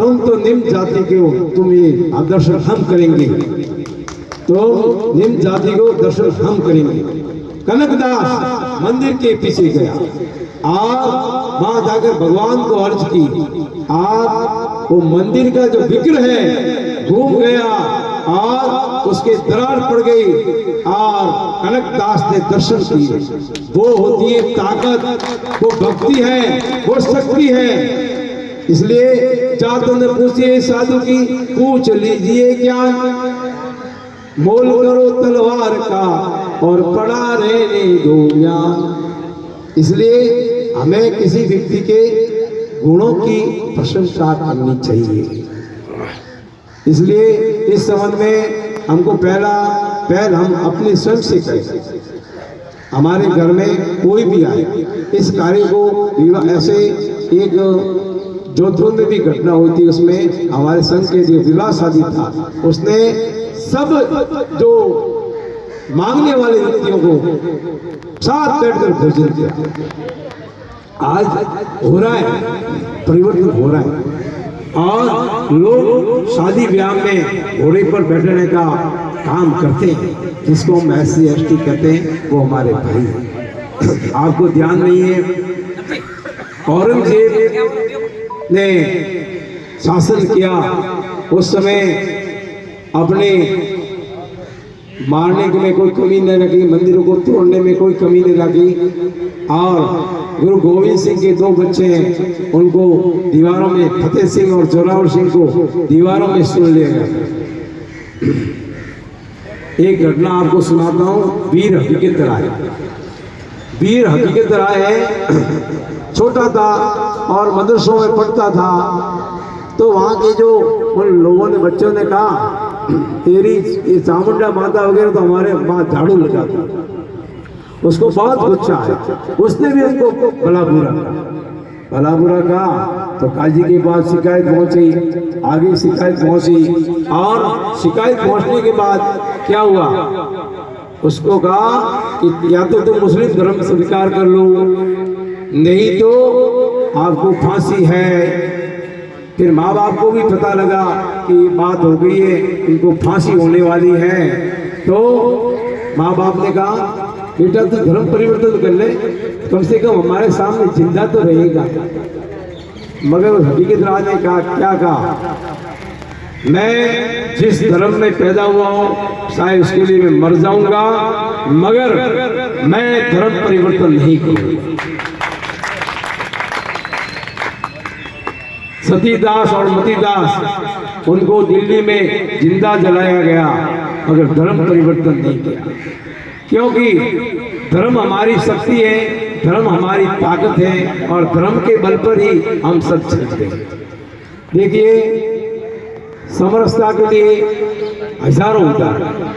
तुम तो निम्न जाति के हो, तुम ये दर्शन हम करेंगे, तो निम्न जाति को दर्शन हम करेंगे। कनकदास मंदिर के पीछे गया और वहां जाकर भगवान को अर्ज की। और वो मंदिर का जो विग्रह है घूम गया और उसके दरार पड़ गई और कनकदास ने दर्शन किए। वो होती है ताकत, वो भक्ति है, वो शक्ति है। इसलिए चातुर ने पूछिए साधु की, पूछ लीजिए ज्ञान, मोल करो तलवार का और पड़ा रहने दो ज्ञान। इसलिए हमें किसी व्यक्ति के गुणों की प्रशंसा करनी चाहिए। इसलिए इस संबंध में हमको पहल हम अपने स्वयं से करें। हमारे घर में कोई भी आए, इस कार्य को ऐसे एक जोधपुर में भी घटना हुई थी, उसमें हमारे संघ के जो विवाह शादी था, उसने सब जो मांगने वाले व्यक्तियों को साथ बैठकर भोजन किया। आज हो रहा है, परिवर्तन हो रहा है और लोग शादी ब्याह में घोड़े पर बैठने का काम करते हैं, जिसको हम SC ST कहते हैं, वो हमारे भाई हैं। आपको ध्यान नहीं है, औरंगजेब ने शासन किया, उस समय अपने मारने में कोई कमी न रखी, मंदिरों को तोड़ने में कोई कमी न रखी। और गुरु गोविंद सिंह के 2 बच्चे हैं, उनको दीवारों में, फतेह सिंह और जोरावर सिंह को दीवारों में सुन लिया गया। एक घटना आपको सुनाता हूँ, वीर हकीकत राय। वीर हकीकत राय छोटा था और मदरसों में पढ़ता था, तो वहाँ के जो उन लोगों ने, बच्चों ने कहा, तेरी ये चामुंडा माता वगैरह तो हमारे वहाँ झाड़ू लगाती। उसको बहुत गुस्सा है, उसने भी उसको भला बुरा कहा। तो काजी के पास शिकायत पहुंची, आगे शिकायत पहुंची और शिकायत पहुंचने के बाद क्या हुआ, उसको कहा कि या तो तुम मुस्लिम धर्म स्वीकार कर लो, नहीं तो आपको फांसी है। फिर माँ बाप को भी पता लगा कि बात हो गई है, इनको फांसी होने वाली है। तो माँ बाप ने कहा, बेटा तू धर्म परिवर्तन कर ले, कम से कम हमारे सामने जिंदा तो रहेगा। मगर हकीकत राज ने कहा, क्या कहा, मैं जिस धर्म में पैदा हुआ हूँ शायद उसके लिए मैं मर जाऊंगा, मगर मैं धर्म परिवर्तन नहीं करूंगा। सतीदास और मतीदास, उनको दिल्ली में जिंदा जलाया गया, मगर धर्म परिवर्तन नहीं किया। क्योंकि धर्म हमारी शक्ति है, धर्म हमारी ताकत है और धर्म के बल पर ही हम सब चलते हैं। देखिए, समरसता के लिए हजारों उदाहरण।